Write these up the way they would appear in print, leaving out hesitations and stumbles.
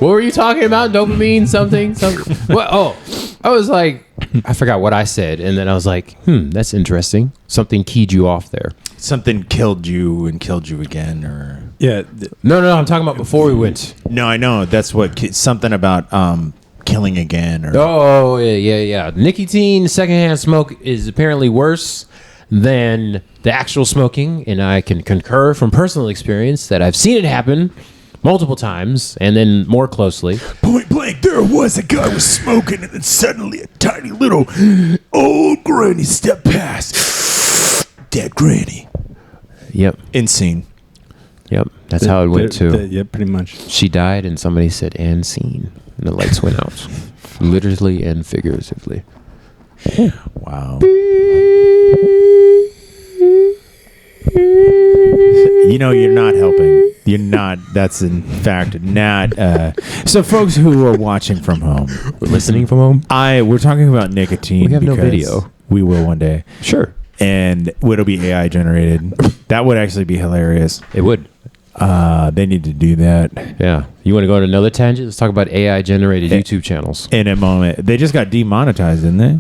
What were you talking about? Dopamine, something. What? Oh, I was like, I forgot what I said, and then I was like, that's interesting. Something keyed you off there. Something killed you and killed you again, or Yeah. No, I'm talking about before we went. no, I know that's what something about killing again. Or Oh, yeah. Nicotine secondhand smoke is apparently worse than the actual smoking, and I can concur from personal experience that I've seen it happen multiple times, and then more closely. point blank, there was a guy was smoking, and then suddenly a tiny little old granny stepped past. Dead granny. Yep. Insane. Yep. That's how it went too. Yeah, pretty much. She died, and somebody said, "And scene," and the lights went out, literally and figuratively. Wow. You know, you're not helping. You're not. That's in fact not. So, folks who are watching from home, Listening from home. we're talking about nicotine. We have no because video. We will one day, Sure, and it'll be AI generated. That would actually be hilarious. it would. They need to do that Yeah. You want to go on another tangent? Let's talk about AI generated YouTube channels. in a moment. They just got demonetized, didn't they?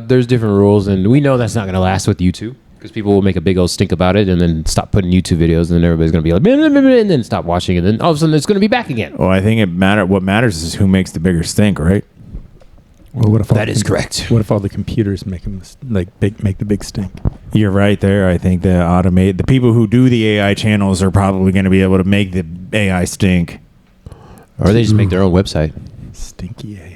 There's different rules, and we know that's not going to last with YouTube because people will make a big old stink about it and then stop putting YouTube videos, and then everybody's going to be like, and then stop watching, and then all of a sudden it's going to be back again. Well, I think what matters is who makes the bigger stink, right? Well, what if That is correct. What if all the computers make them make the big stink? You're right there. I think the people who do the AI channels are probably going to be able to make the AI stink. Or they just make their own website. Stinky AI.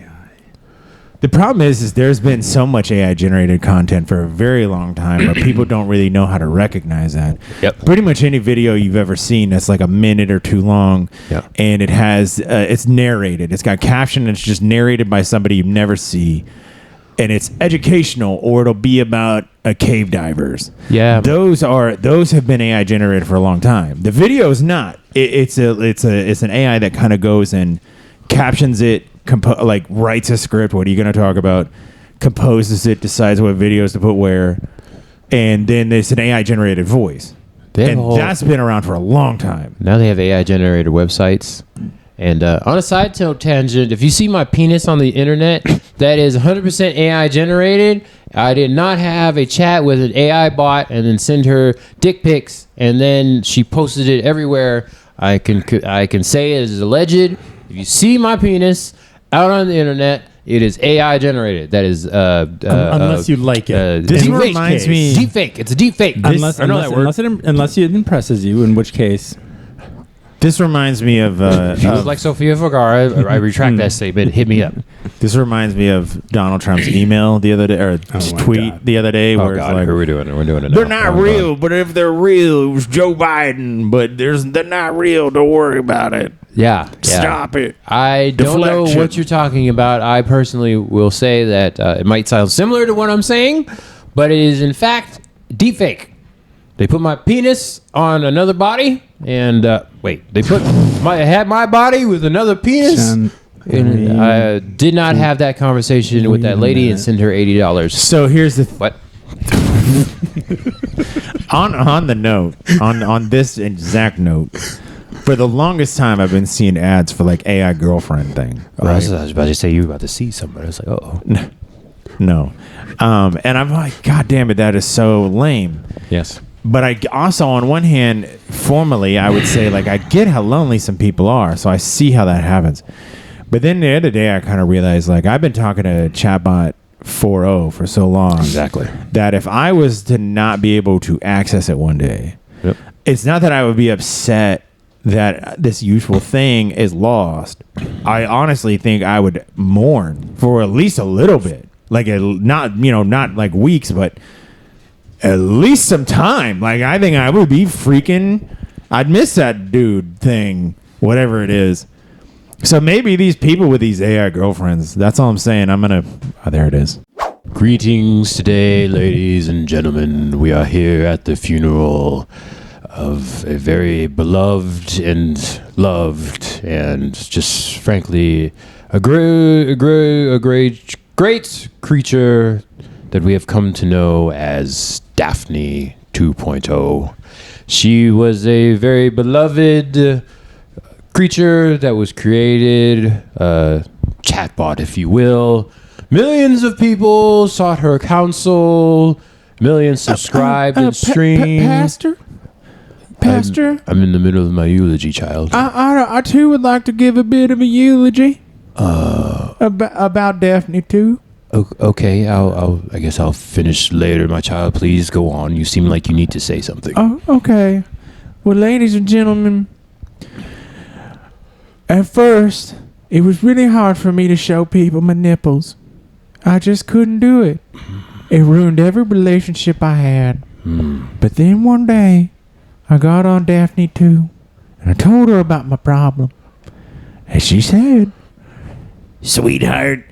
The problem is there's been so much AI generated content for a very long time, but people don't really know how to recognize that. Yep. Pretty much any video you've ever seen that's like a minute or two long, Yeah. and it has it's narrated. It's got caption. It's just narrated by somebody you never see, and it's educational, or it'll be about cave divers. Yeah. Those have been AI generated for a long time. The video is not. It's an AI that kind of goes and captions it. Like writes a script. What are you going to talk about? Composes it, decides what videos to put where, and then it's an AI generated voice. And that's been around for a long time. Now they have AI generated websites. And on a side note tangent, if you see my penis on the internet, that is 100% AI generated. I did not have a chat with an AI bot and then send her dick pics, and then she posted it everywhere. I can say it is alleged. If you see my penis out on the internet, it is AI generated. That is unless you like it. This reminds me. Deep fake. It's a deep fake. Unless it impresses you, in which case. This reminds me of. She was like Sofia Vergara. I retract that statement. Hit me up. This reminds me of Donald Trump's email the other day, or tweet the other day, where it's like, we're doing it. We're doing it. they're not real, but if they're real, it was Joe Biden. But they're not real. Don't worry about it. Yeah. Stop it. I don't know Deflection. what you're talking about. I personally will say that it might sound similar to what I'm saying, but it is in fact deepfake. They put my penis on another body, and they had my body with another penis. And I did not have that conversation with that lady and send her $80. So here's the What? on the note, on this exact note, for the longest time I've been seeing ads for like AI girlfriend thing. I was about to say you were about to see somebody. I was like, oh. No. And I'm like, God damn it, that is so lame. Yes. But I also, on one hand, formally, I would say, like, I get how lonely some people are, so I see how that happens. But then the other day, I kind of realized, like, I've been talking to Chatbot 4.0 for so long. Exactly. That if I was to not be able to access it one day, it's not that I would be upset that this useful thing is lost. I honestly think I would mourn for at least a little bit. Like, not like weeks, but at least some time. Like, I think I would be I'd miss that dude thing, whatever it is. So maybe these people with these AI girlfriends, that's all I'm saying. There it is. Greetings today, ladies and gentlemen. We are here at the funeral of a very beloved and loved and just frankly a great creature that we have come to know as Daphne 2.0. She was a very beloved creature that was created, chatbot, if you will. Millions of people sought her counsel. Millions subscribed and streamed. Pastor, I'm in the middle of my eulogy, child. I too would like to give a bit of a eulogy about Daphne too. Okay, I guess I'll finish later, my child. Please go on. You seem like you need to say something. Oh, okay. Well, ladies and gentlemen, at first, it was really hard for me to show people my nipples. I just couldn't do it. It ruined every relationship I had. But then one day, I got on Daphne too, and I told her about my problem. And she said, "Sweetheart,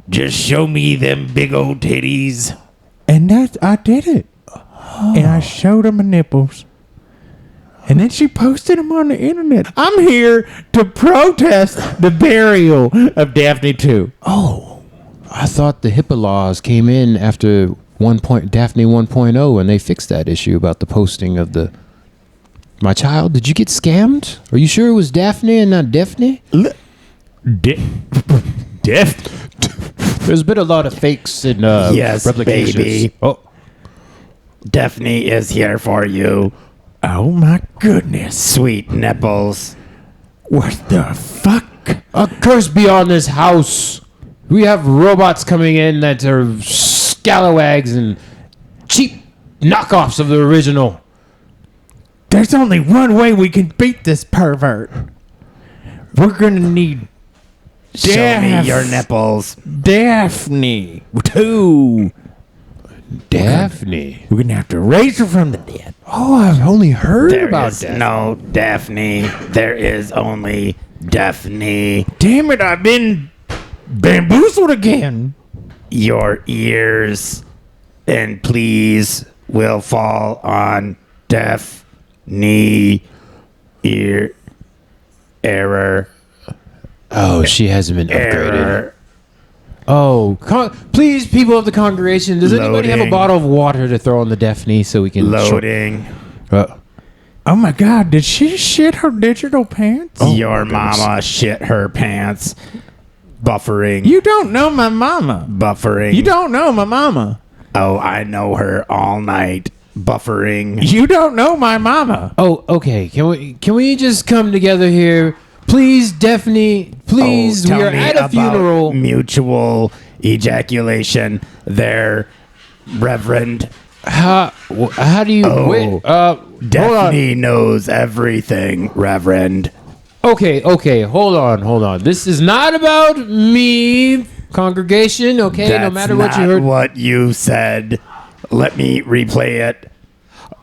just show me them big old titties." And I did it. And I showed her my nipples. And then she posted them on the internet. I'm here to protest the burial of Daphne 2. Oh, I thought the HIPAA laws came in after Daphne 1.0 and they fixed that issue about the posting of the... My child, did you get scammed? Are you sure it was Daphne and not Daphne? There's been a lot of fakes and Yes, replications. baby. Oh, Daphne is here for you. Oh my goodness. Sweet nipples. What the fuck? a curse be on this house. We have robots coming in that are scalawags and cheap knockoffs of the original. There's only one way we can beat this pervert. We're gonna need Show me your nipples. Daphne 2. Daphne. We're gonna have to raise her from the dead. Oh, I've only heard There about is that. no Daphne. There is only Daphne. Damn it, I've been bamboozled again. Your ears and please will fall on Daphne. Ear. Error. Oh, she hasn't been upgraded. Error. Oh, please, people of the congregation, does anybody have a Loading. bottle of water to throw on the Daphne so we can... Loading. Oh my god, did she shit her digital pants? Your mama shit her pants. Buffering. You don't know my mama. Buffering. You don't know my mama. Oh, I know her all night. Buffering. You don't know my mama. Oh, okay. Can we just come together here? Please, Daphne, please, Tell we are me at a about funeral. Mutual ejaculation. There, Reverend. How do you... Oh, wait, hold on. Daphne knows everything, Reverend. Okay, hold on. This is not about me, congregation, okay? That's No matter what you not heard. what you said. Let me replay it.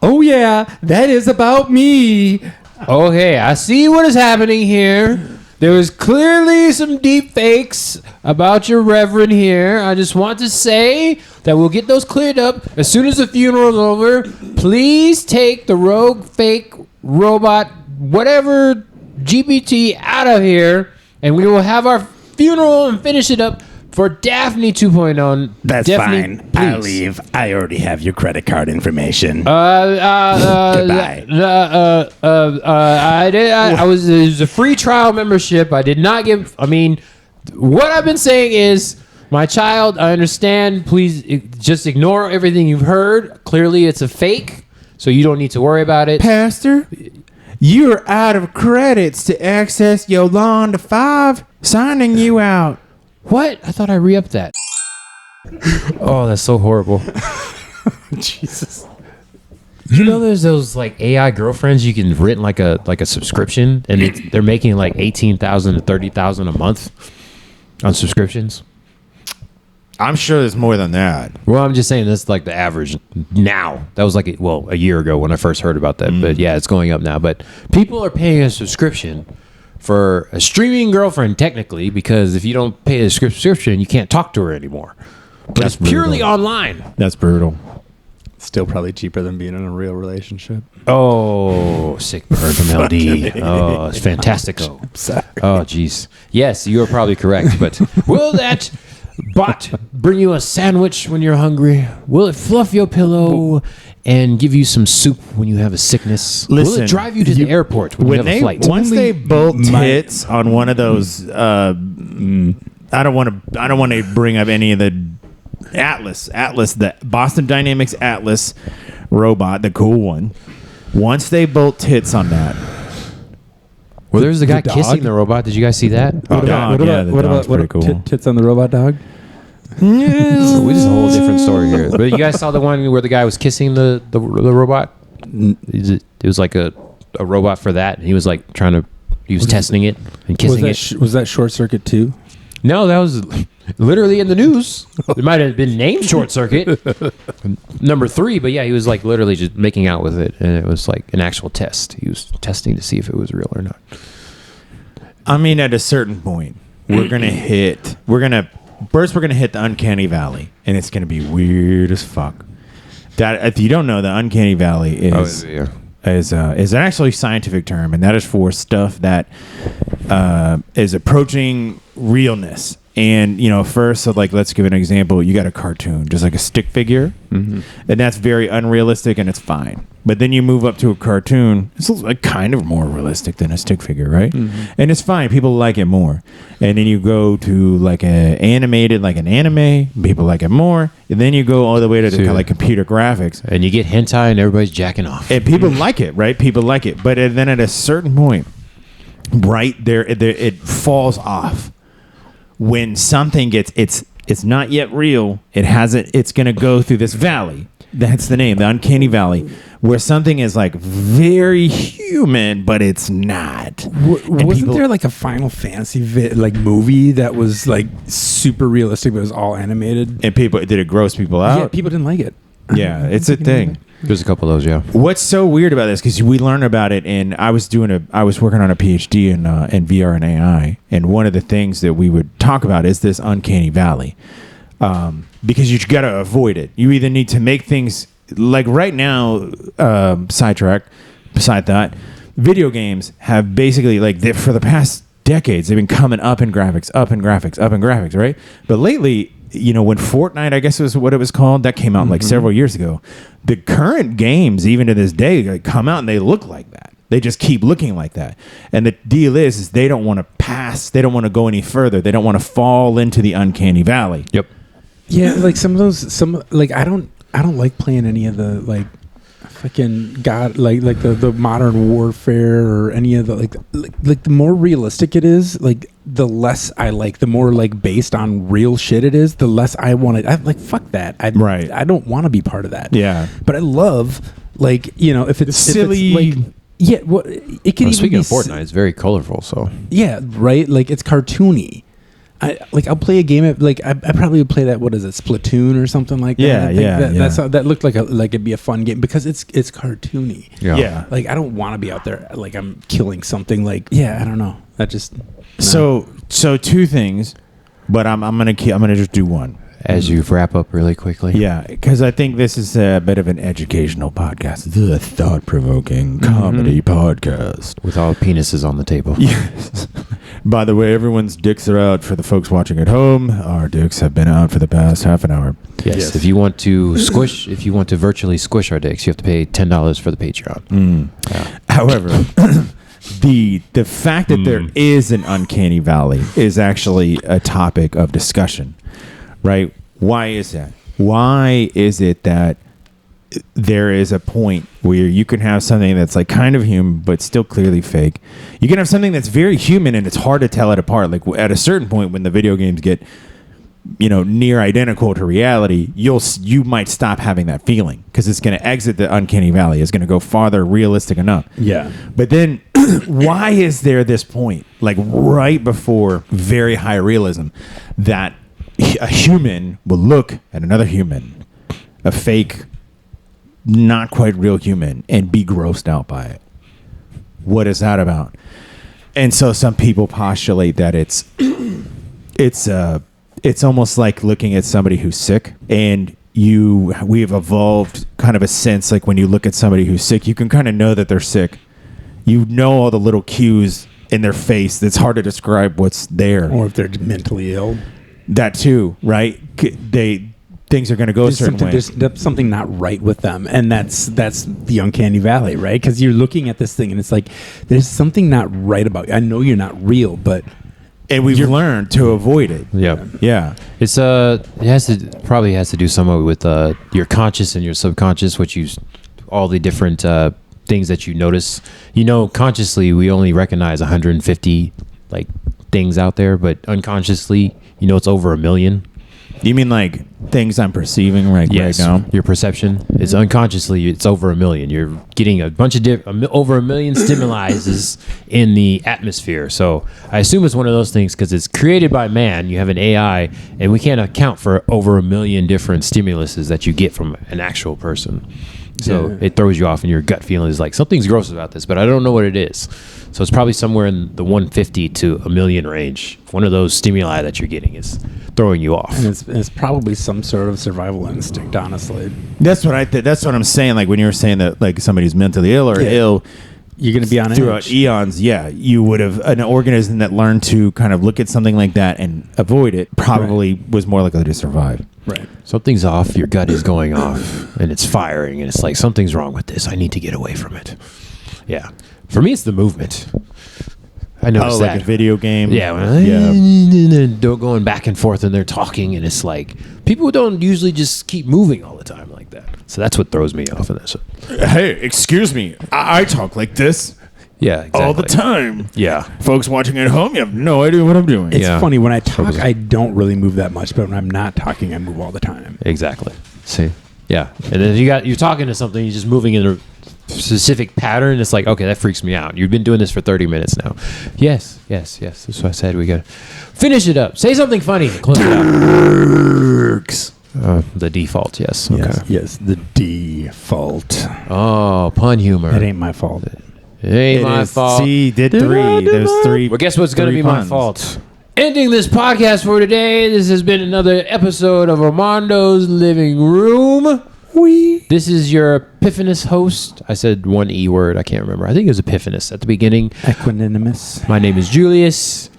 Oh yeah, that is about me. Okay, I see what is happening here. There was clearly some deep fakes about your reverend here. I just want to say that we'll get those cleared up as soon as the funeral's over. Please take the rogue, fake, robot, whatever GPT out of here, and we will have our funeral and finish it up for Daphne 2.0. That's Daphne, fine. please. I'll leave. I already have your credit card information. Goodbye. I was. It was a free trial membership. I did not give. I mean, what I've been saying is, my child. I understand. Please just ignore everything you've heard. Clearly, it's a fake, so you don't need to worry about it. Pastor, you're out of credits to access Yolanda 5. Signing you out. What? I thought I re-upped that. Oh, that's so horrible. Jesus. You know, there's those like AI girlfriends you can rent like a subscription, and they're making like $18,000 to $30,000 a month on subscriptions. I'm sure there's more than that. Well, I'm just saying that's like the average now. That was like a year ago when I first heard about that. But yeah, it's going up now. But people are paying a subscription for a streaming girlfriend, technically, because if you don't pay a subscription, you can't talk to her anymore. But That's it's purely brutal. online. That's brutal. Still probably cheaper than being in a real relationship. Oh, sick burn from LD. Oh, it's fantastico. Oh, jeez. Yes, you are probably correct. But will that bot bring you a sandwich when you're hungry? Will it fluff your pillow and give you some soup when you have a sickness? Will Listen, it drive you to the airport when you have a flight? Once they bolt tits on one of those, I don't want to bring up any of the Atlas, the Boston Dynamics Atlas robot, the cool one. Once they bolt tits on that, well, there's the guy dog? kissing the robot. Did you guys see that? What about what cool. tits on the robot dog? So this is a whole different story here. But you guys saw the one where the guy was kissing the robot? It was like a robot for that. And he was like he was testing it and kissing it. Was that Short Circuit 2? No, that was literally in the news. It might have been named Short Circuit, number 3. But yeah, he was like literally just making out with it. And it was like an actual test. He was testing to see if it was real or not. I mean, at a certain point, we're gonna hit the uncanny valley, and it's gonna be weird as fuck. That if you don't know, the uncanny valley is an actually scientific term, and that is for stuff that is approaching realness. And first, so like let's give an example. You got a cartoon, just like a stick figure, and that's very unrealistic, and it's fine. But then you move up to a cartoon, it's like kind of more realistic than a stick figure, right? And it's fine. People like it more. And then you go to like animated, like an anime, people like it more. And then you go all the way to the kind of like computer graphics, and you get hentai, and everybody's jacking off. and people like it, right? People like it. But then at a certain point, right there, it falls off. When something it's not yet real, it's going to go through this valley. That's the name, the uncanny valley, where something is like very human, but it's not. Wasn't there like a Final Fantasy movie that was like super realistic, but it was all animated? And did it gross people out? Yeah, people didn't like it. Yeah, it's a thing. There's a couple of those, yeah. What's so weird about this? Because we learned about it, and I was working on a PhD in VR and AI, and one of the things that we would talk about is this uncanny valley, because you got to avoid it. You either need to make things like right now. Side thought, video games have basically for the past decades they've been coming up in graphics, right? But lately, when Fortnite, I guess was what it was called, that came out like several years ago. The current games, even to this day, come out and they look like that. They just keep looking like that. And the deal is they don't want to pass. They don't want to go any further. They don't want to fall into the uncanny valley. Yep. Yeah, like I don't like playing any of the like fucking the modern warfare or any of the like the more realistic it is, like the less I like, the more like based on real shit it is, the less I want it. I'm like, fuck that. I don't want to be part of that. Yeah. But I love if it's silly. If it's like, yeah, well, it can even speaking be of Fortnite, it's very colorful. So yeah, right. Like it's cartoony. I'll play a game I probably would play that. What is it, Splatoon or something like that? That looked like it'd be a fun game because it's cartoony. Yeah. Like I don't want to be out there like I'm killing something. Like I don't know. That just So two things, but I'm gonna just do one. As you wrap up really quickly. Yeah, because I think this is a bit of an educational podcast, the thought-provoking comedy podcast With all penises on the table. Yes. By the way, everyone's dicks are out. For the folks watching at home, our dicks have been out for the past half an hour. Yes. If you want to virtually squish our dicks, you have to pay $10 for the Patreon. Yeah. However, the fact that there is an uncanny valley is actually a topic of discussion, right? Why is that? Why is it that there is a point where you can have something that's like kind of human but still clearly fake? You can have something that's very human and it's hard to tell it apart. Like at a certain point when the video games get near identical to reality, you might stop having that feeling because it's going to exit the uncanny valley. It's going to go farther realistic enough. Yeah. But then why is there this point, like right before very high realism, that a human will look at another human, a fake, not quite real human, and be grossed out by it? What is that about? And so some people postulate that it's almost like looking at somebody who's sick, and we've evolved kind of a sense like when you look at somebody who's sick, you can kind of know that they're sick. You know all the little cues in their face that's hard to describe what's there. Or if they're mentally ill. That too, right? things are going to go a certain way. There's something not right with them, and that's the uncanny valley, right? Because you're looking at this thing, and it's like there's something not right about you. I know you're not real, but and we've learned to avoid it. Yeah. It's it probably has to do somewhat with your conscious and your subconscious, all the different things that you notice. Consciously we only recognize 150 like things out there, but unconsciously, it's over 1 million. You mean like things I'm perceiving right now? Your perception is unconsciously, it's over 1 million. You're getting a bunch of over 1 million stimuli in the atmosphere. So I assume it's one of those things because it's created by man. You have an AI, and we can't account for over 1 million different stimuluses that you get from an actual person. So it throws you off, and your gut feeling is like something's gross about this, but I don't know what it is. So it's probably somewhere in the 150 to 1 million range. One of those stimuli that you're getting is throwing you off. And it's probably some sort of survival instinct, honestly. That's what that's what I'm saying. Like when you were saying that, like somebody's mentally ill or ill, you're going to be on throughout edge. eons. Yeah, you would have an organism that learned to kind of look at something like that and avoid it. Probably was more likely to survive. Right. Something's off. Your gut is going off, and it's firing, and it's like something's wrong with this. I need to get away from it. Yeah. For me, it's the movement. I noticed that. Like a video game. Yeah. They're going back and forth, and they're talking, and it's like people don't usually just keep moving all the time like that. So that's what throws me off in this. Hey, excuse me. I talk like this. Yeah, exactly. All the time. Yeah. Folks watching at home, you have no idea what I'm doing. It's funny. When I talk, I don't really move that much, but when I'm not talking, I move all the time. Exactly. See? Yeah. And then you're talking to something, you're just moving in a specific pattern. It's like, okay, that freaks me out. You've been doing this for 30 minutes now. Yes. That's what I said. We got to finish it up. Say something funny. Close it out. The default, yes. Okay. Yes, the default. Oh, pun humor. It ain't my fault. It ain't my fault. See, did three. There's three. Well, guess what's going to be puns. my fault? Ending this podcast for today. This has been another episode of Armando's Living Room. This is your Epiphanous host. I said one E word. I can't remember. I think it was Epiphanous at the beginning. Equanimous. My name is Julius.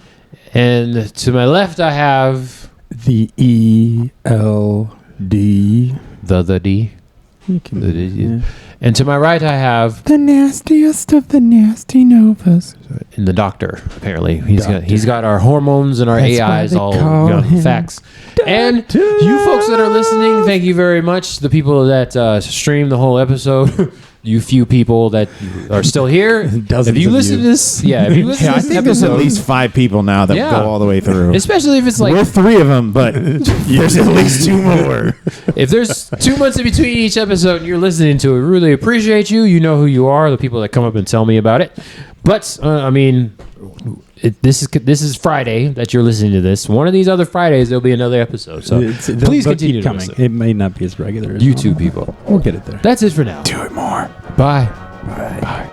And to my left, I have... The E-L-D. The D. Yeah. And to my right, I have... The nastiest of the nasty novas. And the doctor, apparently. He's got our hormones and our That's AIs why they all call him facts. And you folks that are listening, thank you very much. The people that streamed the whole episode, you few people that are still here. Dozens if you of listen you. to this, if you listen Yeah, to I this think there's episode, at least 5 people now that go all the way through. especially if it's like We're 3 of them, but there's at least 2 more. if there's 2 months in between each episode and you're listening to it, we really appreciate you. You know who you are, the people that come up and tell me about it. But this is Friday that you're listening to this. One of these other Fridays, there'll be another episode. So please continue keep to coming. listen. It may not be as regular as You two people. We'll get it there. That's it for now. Do it more. Bye. Bye.